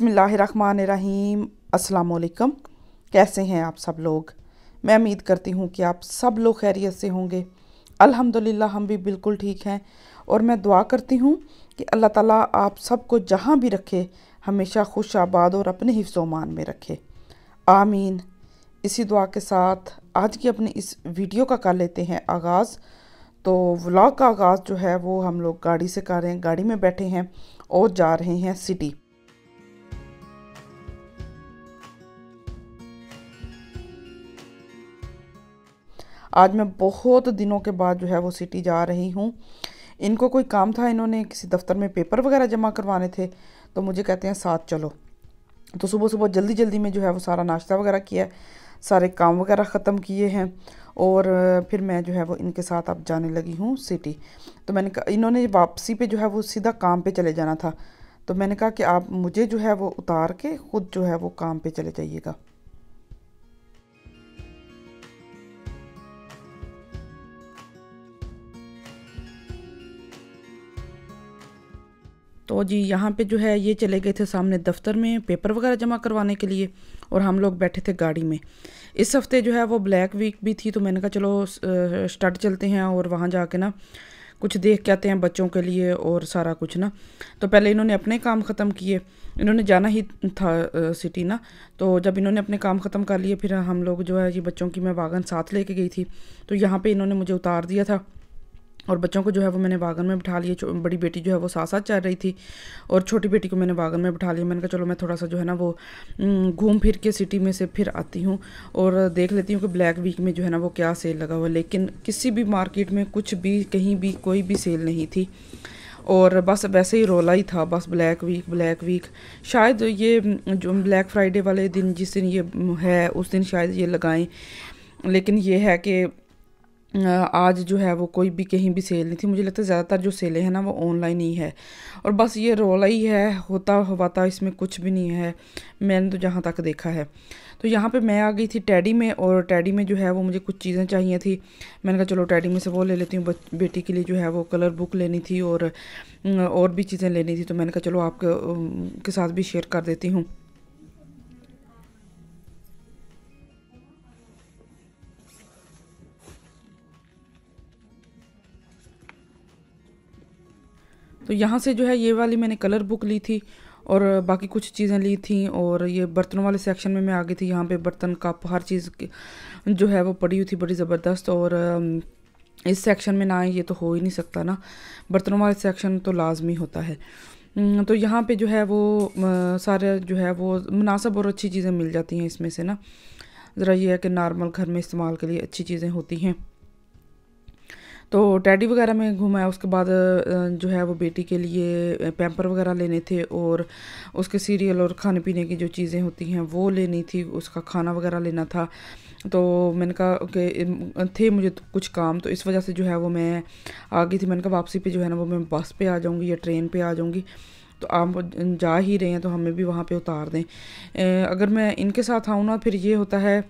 बिस्मिल्लाहिर्रहमानिर्रहीम। अस्सलाम वालेकुम। कैसे हैं आप सब लोग? मैं उम्मीद करती हूँ कि आप सब लोग खैरियत से होंगे। अल्हम्दुलिल्लाह हम भी बिल्कुल ठीक हैं और मैं दुआ करती हूँ कि अल्लाह ताला आप सबको जहाँ भी रखे हमेशा खुश आबाद और अपने हिफ्ज़-ओ-मान में रखे, आमीन। इसी दुआ के साथ आज की अपनी इस वीडियो का कर लेते हैं आगाज़। तो व्लॉग का आगाज़ जो है वो हम लोग गाड़ी से कर रहे हैं। गाड़ी में बैठे हैं और जा रहे हैं सिटी। आज मैं बहुत दिनों के बाद जो है वो सिटी जा रही हूँ। इनको कोई काम था, इन्होंने किसी दफ्तर में पेपर वगैरह जमा करवाने थे, तो मुझे कहते हैं साथ चलो। तो सुबह सुबह जल्दी जल्दी में जो है वो सारा नाश्ता वगैरह किया, सारे काम वगैरह ख़त्म किए हैं और फिर मैं जो है वो इनके साथ अब जाने लगी हूँ सिटी। तो मैंने कहा, इन्होंने वापसी पे जो है वो सीधा काम पे चले जाना था, तो मैंने कहा कि आप मुझे जो है वो उतार के ख़ुद जो है वो काम पे चले जाइएगा। तो जी यहाँ पे जो है ये चले गए थे सामने दफ्तर में पेपर वगैरह जमा करवाने के लिए और हम लोग बैठे थे गाड़ी में। इस हफ्ते जो है वो ब्लैक वीक भी थी, तो मैंने कहा चलो स्टार्ट चलते हैं और वहाँ जाके ना कुछ देख के आते हैं बच्चों के लिए और सारा कुछ ना। तो पहले इन्होंने अपने काम ख़त्म किए, इन्होंने जाना ही था सिटी ना। तो जब इन्होंने अपने काम ख़त्म कर लिए फिर हम लोग जो है ये बच्चों की मैं वागन साथ लेके गई थी, तो यहाँ पे इन्होंने मुझे उतार दिया था और बच्चों को जो है वो मैंने वागन में बिठा लिया। बड़ी बेटी जो है वो साथ साथ चल रही थी और छोटी बेटी को मैंने वागन में बिठा लिया। मैंने कहा चलो मैं थोड़ा सा जो है ना वो घूम फिर के सिटी में से फिर आती हूँ और देख लेती हूँ कि ब्लैक वीक में जो है ना वो क्या सेल लगा हुआ है। लेकिन किसी भी मार्केट में कुछ भी कहीं भी कोई भी सेल नहीं थी और बस वैसे ही रोला ही था, बस ब्लैक वीक। शायद ये जो ब्लैक फ्राइडे वाले दिन जिस दिन ये है उस दिन शायद ये लगाएं, लेकिन ये है कि आज जो है वो कोई भी कहीं भी सेल नहीं थी। मुझे लगता है ज़्यादातर जो सेलें हैं ना वो ऑनलाइन ही है और बस ये रोला ही है, होता हुआ इसमें कुछ भी नहीं है मैंने तो जहाँ तक देखा है। तो यहाँ पे मैं आ गई थी टैडी में और टैडी में जो है वो मुझे कुछ चीज़ें चाहिए थी। मैंने कहा चलो टैडी में से वो ले लेती हूँ। बेटी के लिए जो है वो कलर बुक लेनी थी और भी चीज़ें लेनी थी, तो मैंने कहा चलो आपके साथ भी शेयर कर देती हूँ। तो यहाँ से जो है ये वाली मैंने कलर बुक ली थी और बाकी कुछ चीज़ें ली थी और ये बर्तनों वाले सेक्शन में मैं आ गई थी। यहाँ पे बर्तन कप हर चीज़ जो है वो पड़ी हुई थी बड़ी ज़बरदस्त। और इस सेक्शन में ना आए ये तो हो ही नहीं सकता ना, बर्तनों वाले सेक्शन तो लाजमी होता है। तो यहाँ पे जो है वो सारे जो है वो मुनासिब और अच्छी चीज़ें मिल जाती हैं इसमें से ना। ज़रा ये है कि नॉर्मल घर में इस्तेमाल के लिए अच्छी चीज़ें होती हैं। तो टैडी वगैरह में घूमा, उसके बाद जो है वो बेटी के लिए पैम्पर वगैरह लेने थे और उसके सीरियल और खाने पीने की जो चीज़ें होती हैं वो लेनी थी, उसका खाना वगैरह लेना था। तो मैंने कहा कि थे मुझे तो कुछ काम, तो इस वजह से जो है वो मैं आ गई थी। मैंने कहा वापसी पे जो है ना वो मैं बस पे आ जाऊँगी या ट्रेन पे आ जाऊँगी, तो आप जा ही रहे हैं तो हमें भी वहाँ पे उतार दें। अगर मैं इनके साथ आऊँ ना फिर ये होता है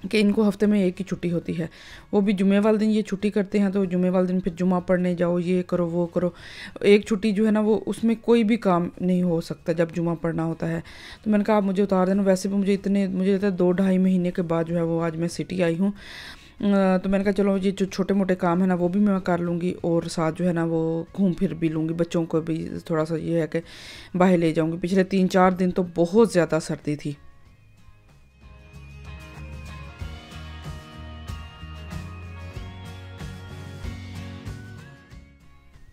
कि इनको हफ्ते में एक ही छुट्टी होती है, वो भी जुमे वाले दिन ये छुट्टी करते हैं। तो जुमे वाले दिन फिर जुमा पढ़ने जाओ, ये करो वो करो। एक छुट्टी जो है ना वो उसमें कोई भी काम नहीं हो सकता जब जुमा पढ़ना होता है। तो मैंने कहा आप मुझे उतार देना। वैसे भी मुझे लगता है 2-2.5 महीने के बाद जो है वो आज मैं सिटी आई हूँ। तो मैंने कहा चलो ये जो छोटे मोटे काम है ना वो भी मैं कर लूँगी और साथ जो है ना वो घूम फिर भी लूँगी। बच्चों को भी थोड़ा सा ये है कि बाहर ले जाऊँगी। पिछले 3-4 दिन तो बहुत ज़्यादा सर्दी थी।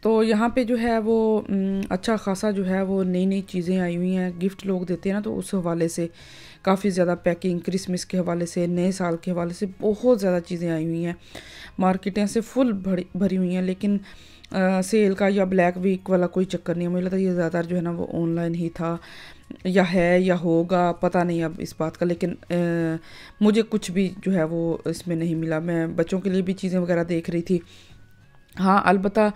तो यहाँ पे जो है वो अच्छा ख़ासा जो है वो नई नई चीज़ें आई हुई हैं। गिफ्ट लोग देते हैं ना, तो उस हवाले से काफ़ी ज़्यादा पैकिंग, क्रिसमस के हवाले से, नए साल के हवाले से बहुत ज़्यादा चीज़ें आई हुई हैं। मार्केटें से फुल भरी हुई हैं, लेकिन सेल का या ब्लैक वीक वाला कोई चक्कर नहीं है। मुझे लगता है ये ज़्यादातर जो है ना वो ऑनलाइन ही था या है या होगा, पता नहीं अब इस बात का। लेकिन मुझे कुछ भी जो है वो इसमें नहीं मिला। मैं बच्चों के लिए भी चीज़ें वगैरह देख रही थी। हाँ, अलबत्ता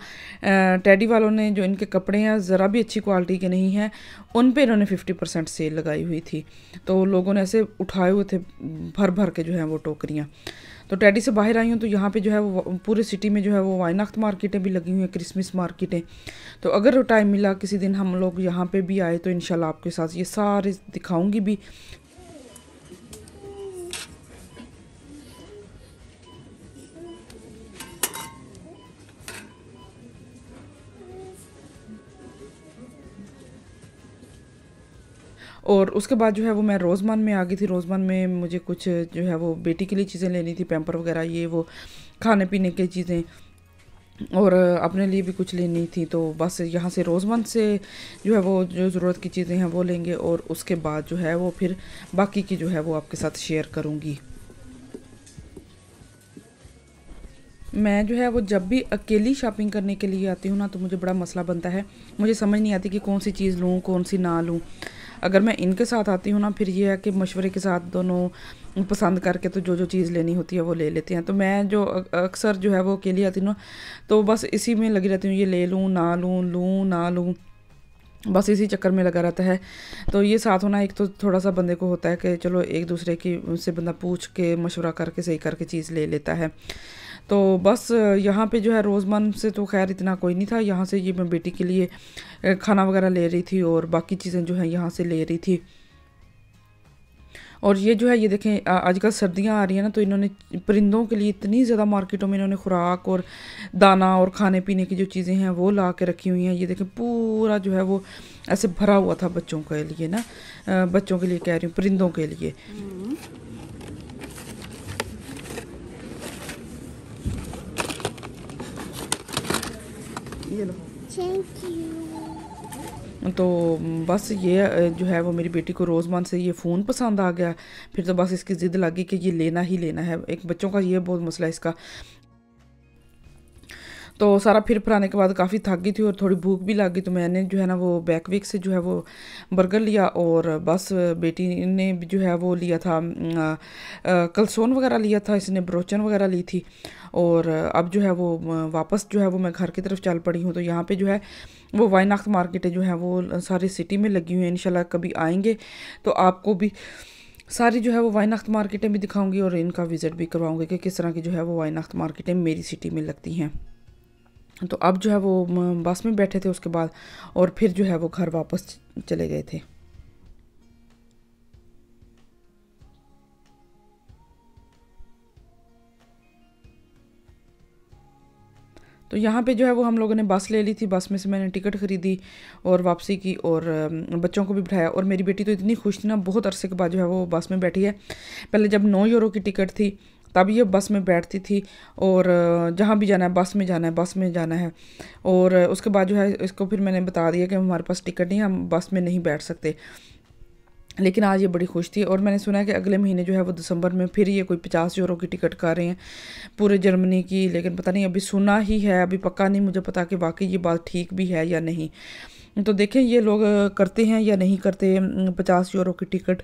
टैडी वालों ने जो इनके कपड़े हैं ज़रा भी अच्छी क्वालिटी के नहीं हैं, उन पे इन्होंने 50% सेल लगाई हुई थी। तो लोगों ने ऐसे उठाए हुए थे भर भर के जो है वो टोकरियाँ। तो टेडी से बाहर आई हूँ तो यहाँ पे जो है वो पूरे सिटी में जो है वो वाइनाख्त मार्केटें भी लगी हुई हैं, क्रिसमस मार्केटें। तो अगर टाइम मिला किसी दिन हम लोग यहाँ पे भी आए तो इंशाल्लाह आपके साथ ये सारे दिखाऊंगी भी। और उसके बाद जो है वो मैं रोज़मान में आ गई थी। रोज़मान में मुझे कुछ जो है वो बेटी के लिए चीज़ें लेनी थी, पैम्पर वगैरह, ये वो खाने पीने की चीज़ें, और अपने लिए भी कुछ लेनी थी। तो बस यहाँ से रोज़मन से जो है वो जो ज़रूरत की चीज़ें हैं वो लेंगे, और उसके बाद जो है वो फिर बाकी की जो है वो आपके साथ शेयर करूँगी। मैं जो है वो जब भी अकेली शॉपिंग करने के लिए आती हूँ ना तो मुझे बड़ा मसला बनता है, मुझे समझ नहीं आती कि कौन सी चीज़ लूँ कौन सी ना लूँ। अगर मैं इनके साथ आती हूँ ना फिर ये है कि मशवरे के साथ दोनों पसंद करके तो जो जो चीज़ लेनी होती है वो ले लेते हैं। तो मैं जो अक्सर जो है वो अकेली आती हूँ ना तो बस इसी में लगी रहती हूँ, ये ले लूँ ना लूँ, लूँ ना लूँ, बस इसी चक्कर में लगा रहता है। तो ये साथ होना एक तो थोड़ा सा बंदे को होता है कि चलो एक दूसरे की से बंदा पूछ के मशवरा करके सही करके चीज़ ले लेता है। तो बस यहाँ पे जो है रोज़मन से तो खैर इतना कोई नहीं था। यहाँ से ये मैं बेटी के लिए खाना वगैरह ले रही थी और बाकी चीज़ें जो है यहाँ से ले रही थी। और ये जो है ये देखें आजकल सर्दियाँ आ रही हैं ना तो इन्होंने परिंदों के लिए इतनी ज़्यादा मार्केटों में इन्होंने खुराक और दाना और खाने पीने की जो चीज़ें हैं वो ला के रखी हुई हैं। ये देखें पूरा जो है वो ऐसे भरा हुआ था बच्चों के लिए ना, बच्चों के लिए कह रही हूँ, परिंदों के लिए। ये लो, थैंक यू। तो बस ये जो है वो मेरी बेटी को रोज़मान से ये फ़ोन पसंद आ गया, फिर तो बस इसकी ज़िद लगी कि ये लेना ही लेना है। एक बच्चों का ये बहुत मसला है इसका। तो सारा फिर आने के बाद काफ़ी थक गई थी और थोड़ी भूख भी लग गई, तो मैंने जो है ना वो बैक वीक से जो है वो बर्गर लिया, और बस बेटी ने भी जो है वो लिया था कलसोन वगैरह लिया था, इसने ब्रोचन वगैरह ली थी। और अब जो है वो वापस जो है वो मैं घर की तरफ चल पड़ी हूँ। तो यहाँ पे जो है वो वाइनाख्त मार्केटें जो है वो सारी सिटी में लगी हुई हैं। इंशाल्लाह कभी आएंगे तो आपको भी सारी जो है वो वाइनाख्त मार्केटें भी दिखाऊंगी और इनका विज़िट भी करवाऊंगी कि किस तरह की जो है वो वाइनाख्त मार्केटें मेरी सिटी में लगती हैं। तो अब जो है वो बस में बैठे थे उसके बाद, और फिर जो है वो घर वापस चले गए थे। तो यहाँ पे जो है वो हम लोगों ने बस ले ली थी, बस में से मैंने टिकट ख़रीदी और वापसी की, और बच्चों को भी बिठाया। और मेरी बेटी तो इतनी खुश थी ना, बहुत अरसे के बाद जो है वो बस में बैठी है। पहले जब 9 यूरो की टिकट थी तब ये बस में बैठती थी, और जहाँ भी जाना है बस में जाना है, बस में जाना है। और उसके बाद जो है इसको फिर मैंने बता दिया कि हमारे पास टिकट नहीं है, हम बस में नहीं बैठ सकते। लेकिन आज ये बड़ी खुश थी। और मैंने सुना है कि अगले महीने जो है वो दिसंबर में फिर ये कोई 50 यूरो की टिकट कर रहे हैं पूरे जर्मनी की। लेकिन पता नहीं, अभी सुना ही है, अभी पक्का नहीं मुझे पता कि वाकई ये बात ठीक भी है या नहीं। तो देखें ये लोग करते हैं या नहीं करते 50 यूरो की टिकट।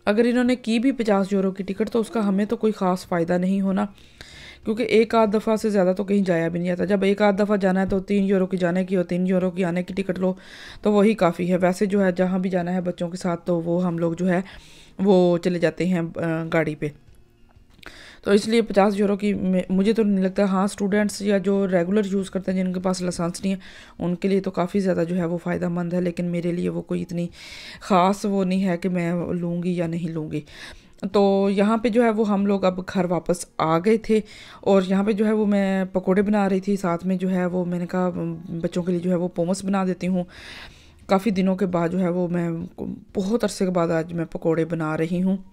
अगर इन्होंने की भी 50 यूरो की टिकट तो उसका हमें तो कोई ख़ास फ़ायदा नहीं होना, क्योंकि एक आध दफ़ा से ज़्यादा तो कहीं जाया भी नहीं जाता। जब एक आध दफ़ा जाना है तो 3 यूरो की जाने की और 3 यूरो की आने की टिकट लो तो वही काफ़ी है। वैसे जो है जहाँ भी जाना है बच्चों के साथ तो वो हम लोग जो है वो चले जाते हैं गाड़ी पे। तो इसलिए 50 यूरो की मुझे तो नहीं लगता। हाँ, स्टूडेंट्स या जो रेगुलर यूज़ करते हैं जिनके पास लाइसेंस नहीं है उनके लिए तो काफ़ी ज़्यादा जो है वो फ़ायदा मंद है, लेकिन मेरे लिए वो कोई इतनी ख़ास वो नहीं है कि मैं लूँगी या नहीं लूँगी। तो यहाँ पे जो है वो हम लोग अब घर वापस आ गए थे, और यहाँ पे जो है वो मैं पकोड़े बना रही थी, साथ में जो है वो मैंने कहा बच्चों के लिए जो है वो पोमस बना देती हूँ। काफ़ी दिनों के बाद जो है वो मैं बहुत अरसे के बाद आज मैं पकोड़े बना रही हूँ।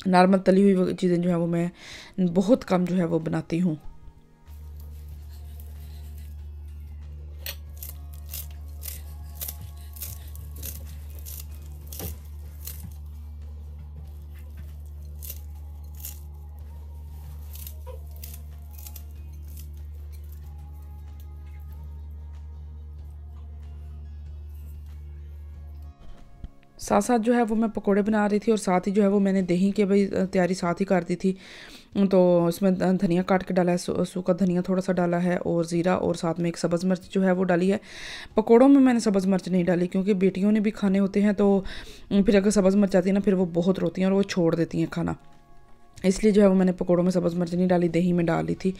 नॉर्मल तली हुई चीज़ें जो है वो मैं बहुत कम जो है वो बनाती हूँ। साथ साथ जो है वो मैं पकोड़े बना रही थी, और साथ ही जो है वो मैंने दही की भाई तैयारी साथ ही कर दी थी। तो इसमें धनिया काट के डाला है, सूखा धनिया थोड़ा सा डाला है, और ज़ीरा, और साथ में एक सब्ज़ मिर्च जो है वो डाली है। पकोड़ों में मैंने सब्ज़ मिर्च नहीं डाली क्योंकि बेटियों ने भी खाने होते हैं, तो फिर अगर सब्ज़ मिर्च आती है ना फिर वो बहुत रोती हैं और वो छोड़ देती हैं खाना। इसलिए जो है वो मैंने पकोड़ों में सब्ज़ मिर्च नहीं डाली, दही में डाली थी।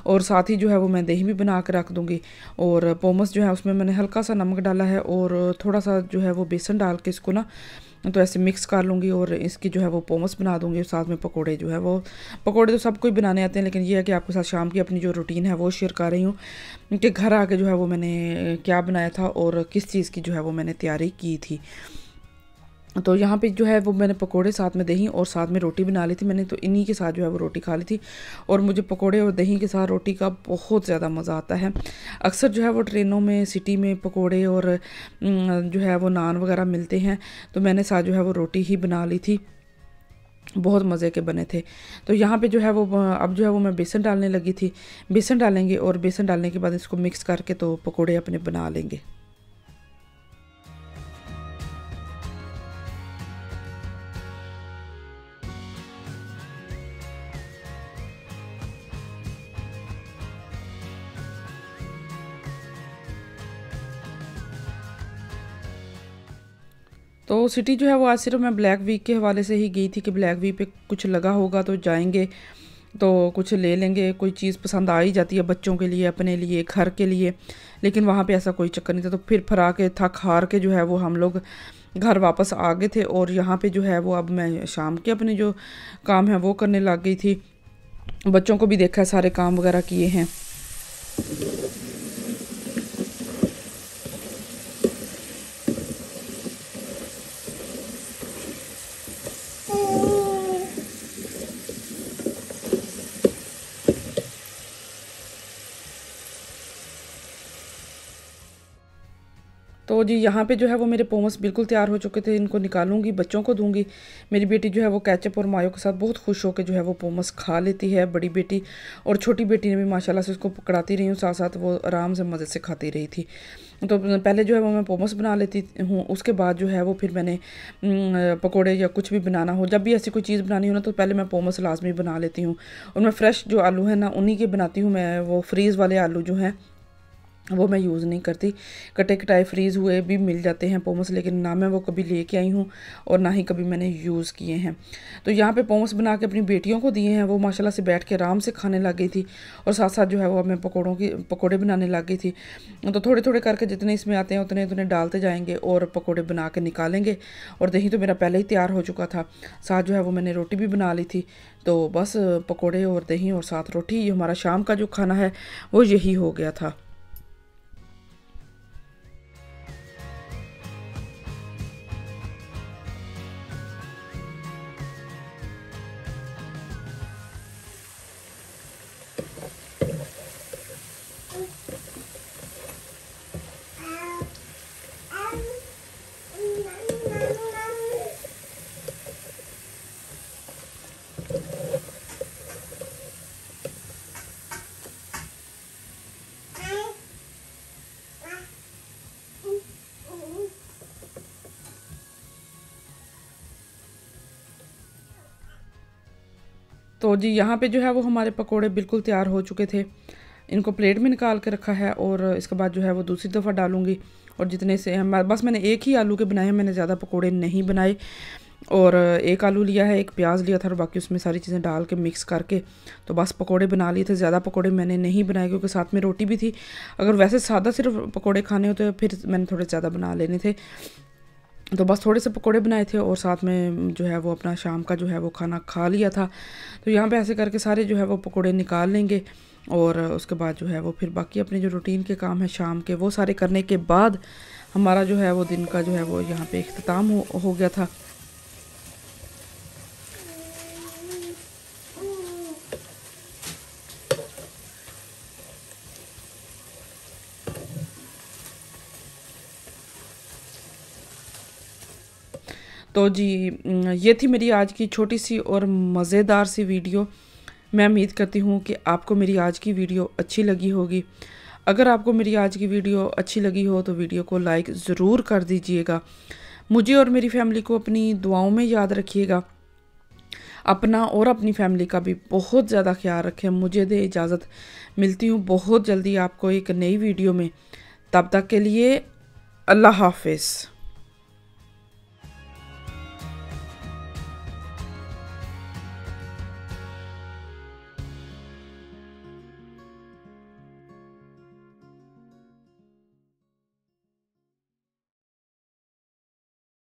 और साथ ही जो है वो मैं दही भी बना के रख दूँगी। और पोमस जो है उसमें मैंने हल्का सा नमक डाला है और थोड़ा सा जो है वो बेसन डाल के इसको ना तो ऐसे मिक्स कर लूँगी और इसकी जो है वो पोमस बना दूँगी। और साथ में पकोड़े जो है वो, पकोड़े तो सब कोई बनाने आते हैं, लेकिन ये है कि आपके साथ शाम की अपनी जो रूटीन है वो शेयर कर रही हूँ कि घर आके जो है वो मैंने क्या बनाया था और किस चीज़ की जो है वो मैंने तैयारी की थी। तो यहाँ पे जो है वो मैंने पकोड़े साथ में दही और साथ में रोटी बना ली थी मैंने, तो इन्हीं के साथ जो है वो रोटी खा ली थी। और मुझे पकोड़े और दही के साथ रोटी का बहुत ज़्यादा मज़ा आता है। अक्सर जो है वो ट्रेनों में सिटी में पकोड़े और जो है वो नान वगैरह मिलते हैं, तो मैंने साथ जो है वो रोटी ही बना ली थी, बहुत मज़े के बने थे। तो यहाँ पे जो है वो अब जो है वो मैं बेसन डालने लगी थी। बेसन डालेंगे और बेसन डालने के बाद इसको मिक्स करके तो पकोड़े अपने बना लेंगे। तो सिटी जो है वो आज सिर्फ मैं ब्लैक वीक के हवाले से ही गई थी कि ब्लैक वीक पे कुछ लगा होगा तो जाएंगे, तो कुछ ले लेंगे। कोई चीज़ पसंद आ ही जाती है बच्चों के लिए, अपने लिए, घर के लिए, लेकिन वहाँ पे ऐसा कोई चक्कर नहीं था। तो फिर फरा के थक हार के जो है वो हम लोग घर वापस आ गए थे। और यहाँ पे जो है वो अब मैं शाम के अपने जो काम है वो करने लग गई थी। बच्चों को भी देखा है, सारे काम वगैरह किए हैं। तो जी यहाँ पे जो है वो मेरे पोमस बिल्कुल तैयार हो चुके थे। इनको निकालूंगी, बच्चों को दूंगी। मेरी बेटी जो है वो केचप और मायो के साथ बहुत खुश होकर जो है वो पोमस खा लेती है, बड़ी बेटी। और छोटी बेटी ने भी माशाल्लाह से उसको पकड़ाती रही हूँ, साथ साथ वो आराम से मज़े से खाती रही थी। तो पहले जो है वो मैं पोमस बना लेती हूँ, उसके बाद जो है वो फिर मैंने पकोड़े या कुछ भी बनाना हो, जब भी ऐसी कोई चीज़ बनानी हो ना, तो पहले मैं पोमस लाजमी बना लेती हूँ। और मैं फ्रेश जो आलू है ना उन्हीं के बनाती हूँ मैं, वो फ्रीज़ वाले आलू जो हैं वो मैं यूज़ नहीं करती। कटे कटाए फ्रीज़ हुए भी मिल जाते हैं पोमस, लेकिन ना मैं वो कभी लेके आई हूँ और ना ही कभी मैंने यूज़ किए हैं। तो यहाँ पे पोमस बना के अपनी बेटियों को दिए हैं, वो माशाल्लाह से बैठ के आराम से खाने लग गई थी। और साथ साथ जो है वो मैं पकोड़े बनाने लग गई थी। तो थोड़े थोड़े करके जितने इसमें आते हैं उतने उतने डालते जाएंगे और पकौड़े बना के निकालेंगे। और दही तो मेरा पहले ही तैयार हो चुका था, साथ जो है वो मैंने रोटी भी बना ली थी। तो बस पकौड़े और दही और साथ रोटी, ये हमारा शाम का जो खाना है वो यही हो गया था। तो जी यहाँ पे जो है वो हमारे पकोड़े बिल्कुल तैयार हो चुके थे। इनको प्लेट में निकाल के रखा है और इसके बाद जो है वो दूसरी दफ़ा डालूंगी। और जितने से बस मैंने एक ही आलू के बनाए हैं, मैंने ज़्यादा पकोड़े नहीं बनाए। और एक आलू लिया है, एक प्याज लिया था और बाकी उसमें सारी चीज़ें डाल के मिक्स करके तो बस पकोड़े बना लिए थे। ज़्यादा पकोड़े मैंने नहीं बनाए क्योंकि साथ में रोटी भी थी। अगर वैसे सादा सिर्फ पकोड़े खाने होते फिर मैंने थोड़े ज़्यादा बना लेने थे। तो बस थोड़े से पकोड़े बनाए थे और साथ में जो है वो अपना शाम का जो है वो खाना खा लिया था। तो यहाँ पे ऐसे करके सारे जो है वो पकोड़े निकाल लेंगे और उसके बाद जो है वो फिर बाकी अपने जो रूटीन के काम है शाम के, वो सारे करने के बाद हमारा जो है वो दिन का जो है वो यहाँ पे इख्तिताम हो गया था। तो जी ये थी मेरी आज की छोटी सी और मज़ेदार सी वीडियो। मैं उम्मीद करती हूँ कि आपको मेरी आज की वीडियो अच्छी लगी होगी। अगर आपको मेरी आज की वीडियो अच्छी लगी हो तो वीडियो को लाइक ज़रूर कर दीजिएगा। मुझे और मेरी फैमिली को अपनी दुआओं में याद रखिएगा। अपना और अपनी फैमिली का भी बहुत ज़्यादा ख्याल रखें। मुझे दे इजाज़त, मिलती हूँ बहुत जल्दी आपको एक नई वीडियो में। तब तक के लिए अल्लाह हाफिज़।